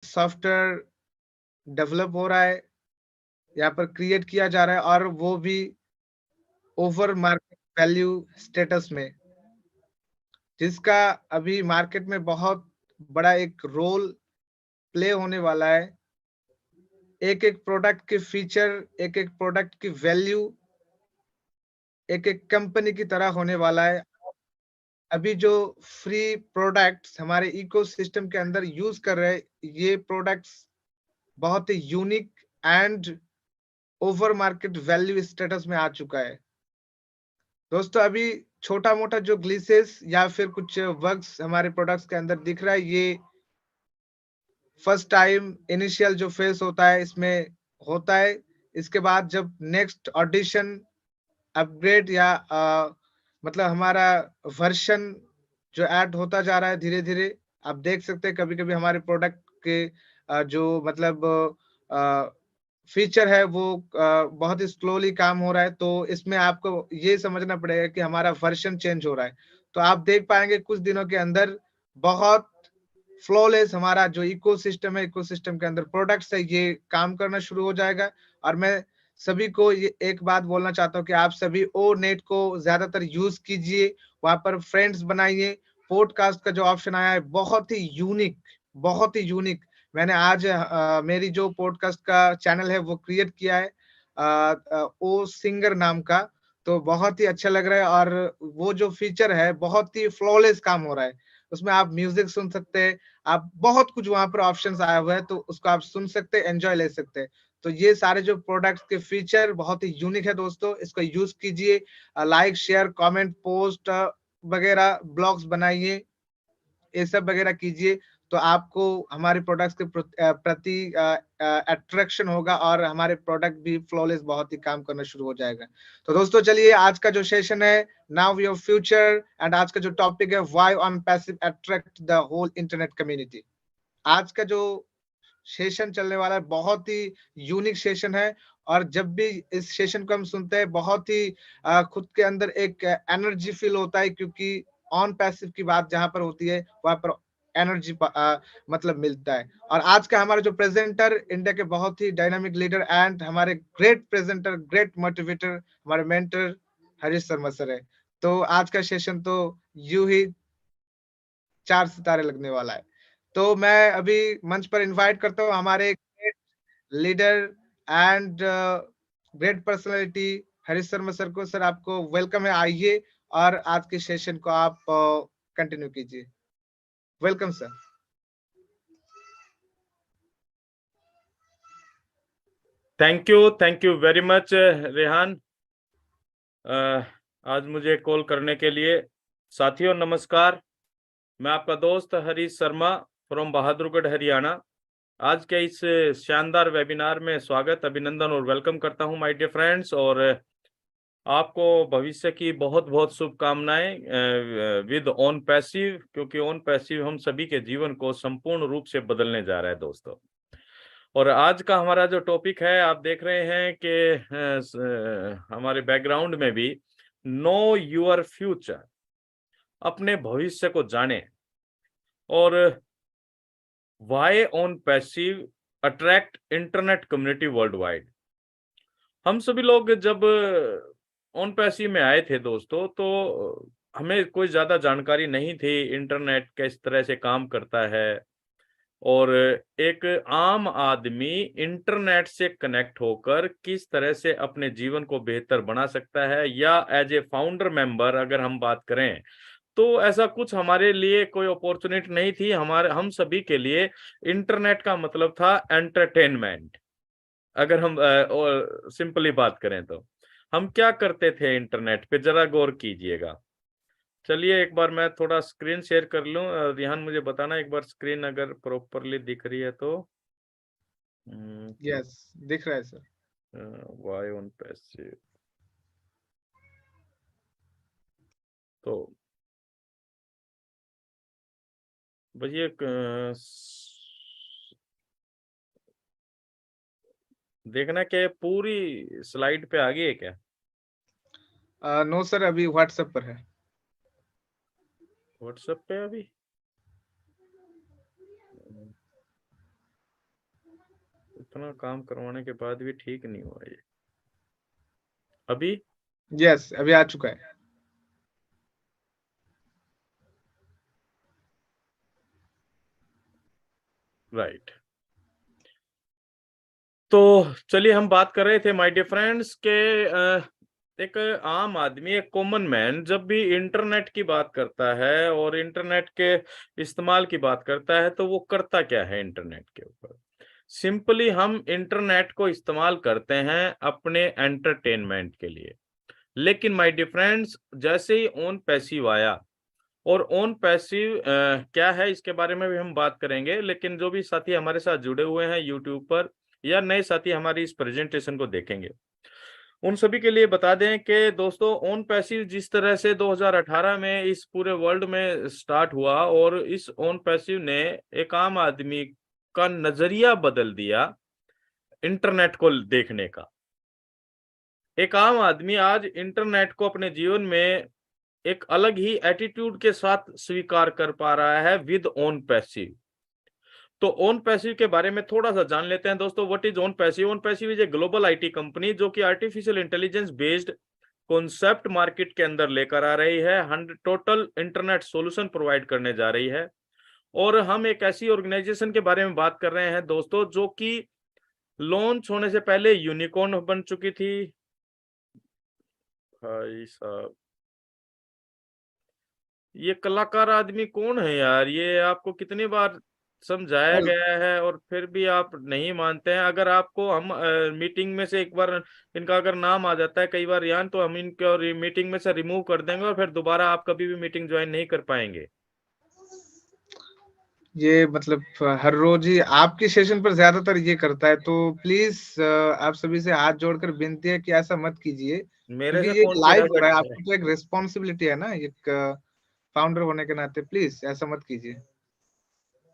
Software develop हो रहा है, यहाँ पर क्रिएट किया जा रहा है और वो भी ओवर मार्केट वैल्यू स्टेटस में, जिसका अभी मार्केट में बहुत बड़ा एक रोल प्ले होने वाला है। एक-एक प्रोडक्ट के फीचर, एक-एक प्रोडक्ट की वैल्यू, एक-एक कंपनी की तरह होने वाला है। अभी जो फ्री प्रोडक्ट्स हमारे इकोसिस्टम के अंदर यूज़ कर रहे हैं, ये प्रोडक्ट्स बहुत ही unique and over market value status में आ चुका है। दोस्तों अभी छोटा-मोटा जो ग्लिचेस या फिर कुछ बग्स हमारे प्रोडक्ट्स के अंदर दिख रहा है, ये फर्स्ट टाइम इनिशियल जो फेस होता है इसमें होता है। इसके बाद जब नेक्स्ट ऑडिशन अपग्रेड या मतलब हमारा वर्ज़न जो ऐड होता जा रहा है धीरे-धीरे, आप देख सकते हैं कभी-कभी हमारे प्रोडक्ट के जो मतलब अ, फीचर है वो बहुत ही स्लोली काम हो रहा है, तो इसमें आपको ये समझना पड़ेगा कि हमारा वर्ज़न चेंज हो रहा है। तो आप देख पाएँगे कुछ दिनों के अंदर बहुत फ्लॉलेस हमारा जो इकोसिस्टम है, इकोसिस्टम के अंदर प्रोडक्ट्स है, ये काम करना शुरू हो जाएगा। और मैं सभी को ये एक बात बोलना चाहता हूँ कि आप सभी ओ नेट को ज़्यादातर यूज़ कीजिए, वहाँ पर फ्रेंड्स बनाइए। पॉडकास्ट का जो ऑप्शन आया है बहुत ही यूनिक। मैंने आज मेरी जो पॉडकास्ट का चैनल है वो क्रिएट किया है ओ सिंगर नाम का, तो बहुत ही अच्छा लग रहा है और वो जो फीचर है बहुत ही फ्लॉलेस काम हो रहा है। उसमें आप म्यूज़िक सुन सकते हैं, आप बहुत कुछ वहाँ पर ऑप्शंस आया हुआ है, तो उसको आप सुन सकते हैं, एन्जॉय ले सकते हैं। तो ये सारे जो प्रोडक्ट्स के फीचर बहुत ही यूनिक है दोस्तों, इसको यूज़ कीजिए। लाइक, शेयर, कमेंट, पोस्ट वगैरह ब्लॉग्स बनाइए, ये सब वगैरह कीजिए, तो आपको हमारे प्रोडक्ट्स के प्रति अट्रैक्शन होगा और हमारे प्रोडक्ट भी फ्लॉलेस बहुत ही काम करना शुरू हो जाएगा। तो दोस्तों चलिए आज का जो सेशन है, नाउ योर फ्यूचर एंड आज का जो टॉपिक है why on passive attract the whole internet community. आज का जो सेशन चलने वाला है बहुत ही यूनिक सेशन है और जब भी इस सेशन को हम सुनते हैं बहुत ही खुद के अंदर एक एनर्जी फील होता है, क्योंकि ऑन पैसिव की बात जहां पर होती है वहां पर एनर्जी मतलब मिलता है। और आज का हमारा जो प्रेजेंटर इंडिया के बहुत ही डायनामिक लीडर एंड हमारे ग्रेट प्रेजेंटर, ग्रेट मोटिवेटर, हमारे मेंटर हरीश शर्मा सर है। तो आज का सेशन तो यूं ही 4 सितारे लगने वाला है। तो मैं अभी मंच पर इनवाइट करता हूँ हमारे great leader and great personality Harish Sharma sir को। सर आपको वेलकम है, आइए और आज के सेशन को आप कंटिन्यू कीजिए। Welcome sir. Thank you very much Rehan, आज मुझे कॉल करने के लिए। साथियों नमस्कार, मैं आपका दोस्त हरीश शर्मा फ्रॉम बहादुरगढ़ हरियाणा। आज के इस शानदार वेबिनार में स्वागत, अभिनंदन और वेलकम करता हूं माय डियर फ्रेंड्स। और आपको भविष्य की बहुत बहुत शुभकामनाएं विद ऑन पैसिव, क्योंकि ऑन पैसिव हम सभी के जीवन को संपूर्ण रूप से बदलने जा रहा है दोस्तों। और आज का हमारा जो टॉपिक है, आप देख रहे हैं कि हमारे बैकग्राउंड में भी नो योर फ्यूचर, अपने भविष्य को जाने। और why on passive attract internet community world wide. हम सभी लोग जब ऑन पैसिव में आए थे दोस्तों, तो हमें कोई ज्यादा जानकारी नहीं थी इंटरनेट किस तरह से काम करता है और एक आम आदमी इंटरनेट से कनेक्ट होकर किस तरह से अपने जीवन को बेहतर बना सकता है, या एज ए फाउंडर मेंबर अगर हम बात करें तो ऐसा कुछ हमारे लिए कोई अपॉर्चुनिटी नहीं थी। हम सभी के लिए इंटरनेट का मतलब था एंटरटेनमेंट। अगर हम सिंपली बात करें तो हम क्या करते थे इंटरनेट पे, जरा गौर कीजिएगा। चलिए एक बार मैं थोड़ा स्क्रीन शेयर कर लूं। रिहान मुझे बताना एक बार स्क्रीन अगर प्रॉपरली दिख रही है तो। यस, दिख रहा है सर। व्हाई ऑन पैसिव, तो भैया देखना क्या पूरी स्लाइड पे आ गई है क्या? नो सर, अभी व्हाट्सएप पर है। व्हाट्सएप पे अभी इतना काम करवाने के बाद भी ठीक नहीं हुआ ये। अभी यस, अभी आ चुका है। राइट। तो चलिए हम बात कर रहे थे माय डियर फ्रेंड्स के एक आम आदमी, एक कॉमन मैन जब भी इंटरनेट की बात करता है और इंटरनेट के इस्तेमाल की बात करता है तो वो करता क्या है इंटरनेट के ऊपर। सिंपली हम इंटरनेट को इस्तेमाल करते हैं अपने एंटरटेनमेंट के लिए। लेकिन माय डियर फ्रेंड्स, जैसे ही ऑन पैसिव आया, और ऑन पैसिव क्या है इसके बारे में भी हम बात करेंगे। लेकिन जो भी साथी हमारे साथ जुड़े हुए हैं यूट्यूब पर या नए साथी हमारी इस प्रेजेंटेशन को देखेंगे, उन सभी के लिए बता दें कि दोस्तों ऑन पैसिव जिस तरह से 2018 में इस पूरे वर्ल्ड में स्टार्ट हुआ और इस ऑन पैसिव ने एक आम आदमी का नजरिया बदल दिया इंटरनेट को देखने का। एक आम आदमी आज इंटरनेट को अपने जीवन में एक अलग ही एटीट्यूड के साथ स्वीकार कर पा रहा है विद ऑन पैसिव। तो ऑन पैसिव के बारे में थोड़ा सा जान लेते हैं दोस्तों। What is on passive? On passive is a global IT company जो कि artificial intelligence based concept market के अंदर लेकर आ रही है। 100 टोटल इंटरनेट सॉल्यूशन प्रोवाइड करने जा रही है। और हम एक ऐसी ऑर्गेनाइजेशन के बारे में बात कर रहे हैं दोस्तों जो कि लॉन्च होने से पहले यूनिकॉर्न बन चुकी थी। भाई साहब, ये कलाकार आदमी कौन है यार? ये आपको कितनी बार समझाया और गया है और फिर भी आप नहीं मानते हैं। अगर आपको हम मीटिंग में से एक बार इनका अगर नाम आ जाता है कई बार यान, तो हम इनको मीटिंग में से रिमूव कर देंगे और फिर दोबारा आप कभी भी मीटिंग ज्वाइन नहीं कर पाएंगे। ये मतलब हर रोज ही आपकी सेशन पर ज्यादातर ये करता है, तो प्लीज आप सभी से हाथ जोड़कर विनती है कि ऐसा मत कीजिए, मेरे क्योंकि से ये कौन लाइव हो रहा है। चिढ़ाता है? आपको तो एक रिस्पॉन्सिबिलिटी है ना, एक फाउंडर होने के नाते। प्लीज ऐसा मत कीजिए।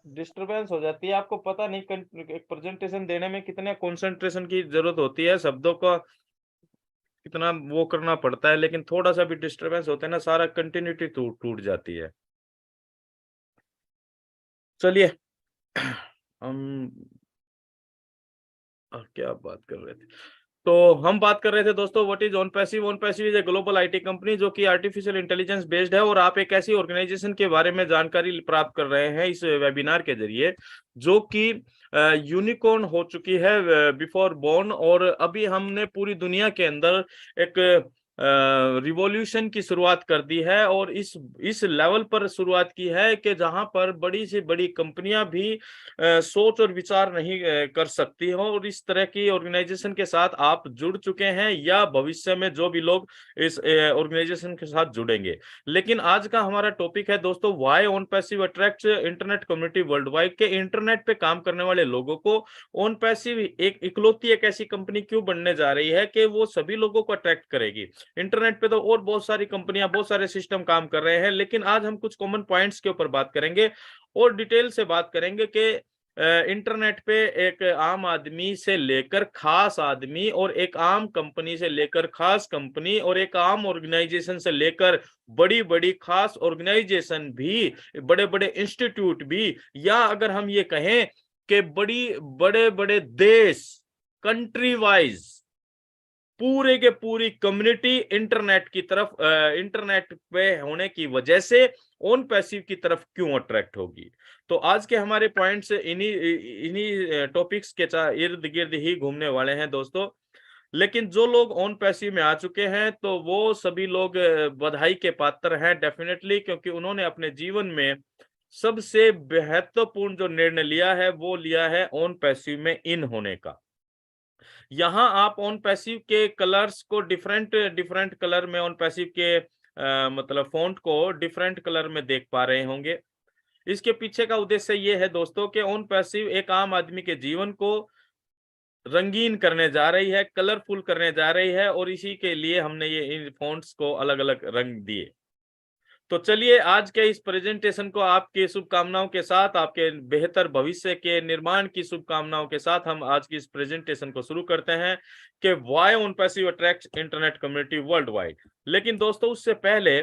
डिस्टरबेंस हो जाती है। आपको पता नहीं एक प्रेजेंटेशन देने में कितने कंसंट्रेशन की जरूरत होती है, शब्दों का कितना वो करना पड़ता है, लेकिन थोड़ा सा भी डिस्टरबेंस होता है ना, सारा कंटिन्यूटी टूट टूट जाती है। चलिए हम क्या बात कर रहे थे? तो हम बात कर रहे थे दोस्तों what is on passive. On passive is a global IT company जो कि आर्टिफिशियल इंटेलिजेंस बेस्ड है। और आप एक ऐसी ऑर्गेनाइजेशन के बारे में जानकारी प्राप्त कर रहे हैं इस वेबिनार के जरिए जो कि यूनिकॉर्न हो चुकी है बिफोर बोर्न। और अभी हमने पूरी दुनिया के अंदर एक रिवॉल्यूशन की शुरुआत कर दी है और इस लेवल पर शुरुआत की है कि जहां पर बड़ी से बड़ी कंपनियां भी सोच और विचार नहीं कर सकती हो। और इस तरह की ऑर्गेनाइजेशन के साथ आप जुड़ चुके हैं या भविष्य में जो भी लोग इस ऑर्गेनाइजेशन के साथ जुड़ेंगे। लेकिन आज का हमारा टॉपिक है दोस्तों why on passive attracts internet community world wide. के इंटरनेट पे काम करने वाले लोगों को ऑन पैसिव एक इकलौती एक ऐसी कंपनी क्यों बनने जा रही है कि वो सभी लोगों को अट्रैक्ट करेगी। इंटरनेट पे तो और बहुत सारी कंपनियां, बहुत सारे सिस्टम काम कर रहे हैं, लेकिन आज हम कुछ कॉमन पॉइंट्स के ऊपर बात करेंगे और डिटेल से बात करेंगे कि इंटरनेट पे एक आम आदमी से लेकर खास आदमी और एक आम कंपनी से लेकर खास कंपनी और एक आम ऑर्गेनाइजेशन से लेकर बड़ी बड़ी खास ऑर्गेनाइजेशन भी, बड़े बड़े इंस्टीट्यूट भी, या अगर हम ये कहें कि बड़े बड़े देश, कंट्री वाइज पूरे के पूरी कम्युनिटी इंटरनेट की तरफ, इंटरनेट पे होने की वजह से ऑन पैसिव की तरफ क्यों अट्रैक्ट होगी। तो आज के हमारे पॉइंट्स इन्हीं इन्हीं टॉपिक्स के इर्द गिर्द ही घूमने वाले हैं दोस्तों। लेकिन जो लोग ऑन पैसिव में आ चुके हैं तो वो सभी लोग बधाई के पात्र हैं डेफिनेटली, क्योंकि उन्होंने अपने जीवन में सबसे महत्वपूर्ण जो निर्णय लिया है वो लिया है ऑन पैसिव में इन होने का। यहाँ आप ऑन पैसिव के कलर्स को डिफरेंट डिफरेंट कलर में, ऑन पैसिव के मतलब फॉन्ट को डिफरेंट कलर में देख पा रहे होंगे। इसके पीछे का उद्देश्य ये है दोस्तों कि ऑन पैसिव एक आम आदमी के जीवन को रंगीन करने जा रही है, कलरफुल करने जा रही है, और इसी के लिए हमने ये इन फॉन्ट्स को अलग अलग रंग दिए। तो चलिए आज के इस प्रेजेंटेशन को आपकी शुभकामनाओं के साथ, आपके बेहतर भविष्य के निर्माण की शुभकामनाओं के साथ हम आज की इस प्रेजेंटेशन को शुरू करते हैं कि why on passive attracts internet community world wide. लेकिन दोस्तों उससे पहले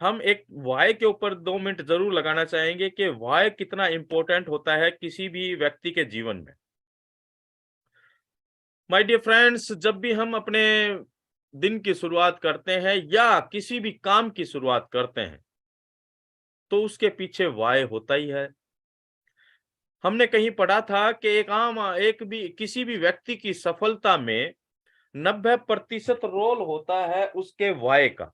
हम एक व्हाई के ऊपर 2 मिनट जरूर लगाना चाहेंगे कि व्हाई कितना इंपॉर्टेंट होता है किसी भी व्यक्ति के जीवन में। माय डियर फ्रेंड्स, जब भी हम अपने दिन की शुरुआत करते हैं या किसी भी काम की शुरुआत करते हैं, तो उसके पीछे व्हाय होता ही है। हमने कहीं पढ़ा था कि एक भी किसी भी व्यक्ति की सफलता में 90% रोल होता है उसके व्हाय का,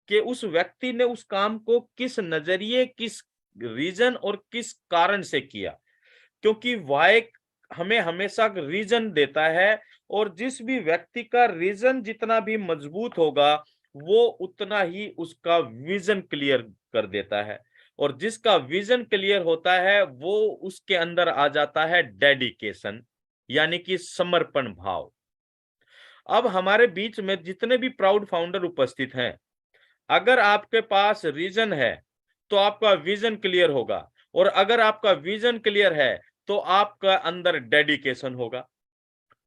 कि उस व्यक्ति ने उस काम को किस नजरिए, किस रीजन और किस कारण से किया। क्योंकि व्हाय हमें हमेशा रीजन देता है, और जिस भी व्यक्ति का रीजन जितना भी मजबूत होगा, वो उतना ही उसका विजन क्लियर कर देता है, और जिसका विजन क्लियर होता है वो उसके अंदर आ जाता है डेडिकेशन, यानी कि समर्पण भाव। अब हमारे बीच में जितने भी प्राउड फाउंडर उपस्थित हैं, अगर आपके पास रीजन है तो आपका विजन क्लियर होगा, और अगर आपका विजन क्लियर है तो आपका अंदर डेडिकेशन होगा।